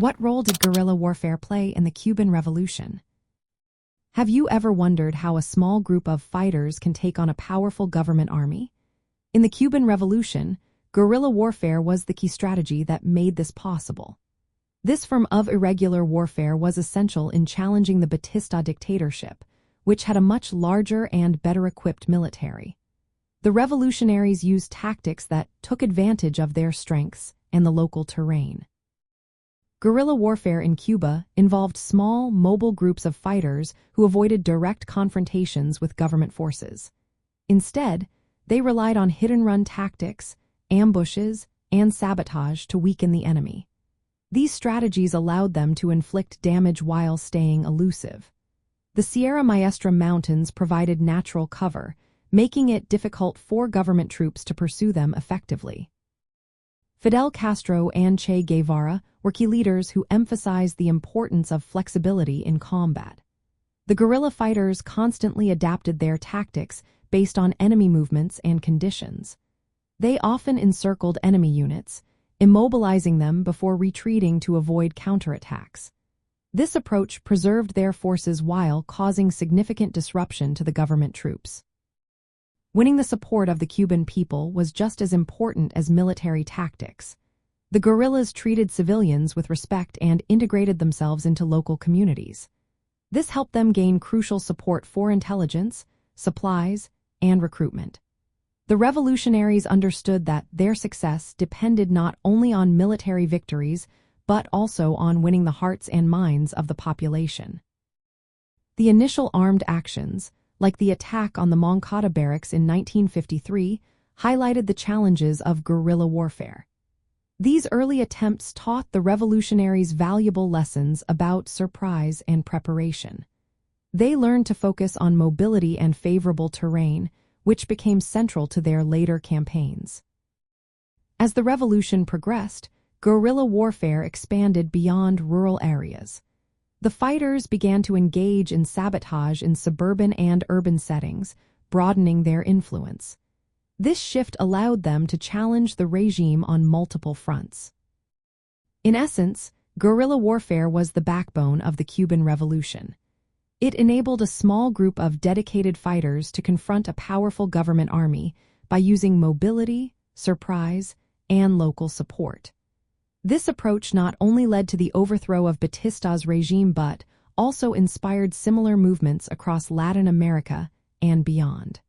What role did guerrilla warfare play in the Cuban Revolution? Have you ever wondered how a small group of fighters can take on a powerful government army? In the Cuban Revolution, guerrilla warfare was the key strategy that made this possible. This form of irregular warfare was essential in challenging the Batista dictatorship, which had a much larger and better-equipped military. The revolutionaries used tactics that took advantage of their strengths and the local terrain. Guerrilla warfare in Cuba involved small, mobile groups of fighters who avoided direct confrontations with government forces. Instead, they relied on hit-and-run tactics, ambushes, and sabotage to weaken the enemy. These strategies allowed them to inflict damage while staying elusive. The Sierra Maestra Mountains provided natural cover, making it difficult for government troops to pursue them effectively. Fidel Castro and Che Guevara were key leaders who emphasized the importance of flexibility in combat. The guerrilla fighters constantly adapted their tactics based on enemy movements and conditions. They often encircled enemy units, immobilizing them before retreating to avoid counterattacks. This approach preserved their forces while causing significant disruption to the government troops. Winning the support of the Cuban people was just as important as military tactics. The guerrillas treated civilians with respect and integrated themselves into local communities. This helped them gain crucial support for intelligence, supplies, and recruitment. The revolutionaries understood that their success depended not only on military victories, but also on winning the hearts and minds of the population. The initial armed actions, like the attack on the Moncada barracks in 1953, highlighted the challenges of guerrilla warfare. These early attempts taught the revolutionaries valuable lessons about surprise and preparation. They learned to focus on mobility and favorable terrain, which became central to their later campaigns. As the revolution progressed, guerrilla warfare expanded beyond rural areas. The fighters began to engage in sabotage in suburban and urban settings, broadening their influence. This shift allowed them to challenge the regime on multiple fronts. In essence, guerrilla warfare was the backbone of the Cuban Revolution. It enabled a small group of dedicated fighters to confront a powerful government army by using mobility, surprise, and local support. This approach not only led to the overthrow of Batista's regime but also inspired similar movements across Latin America and beyond.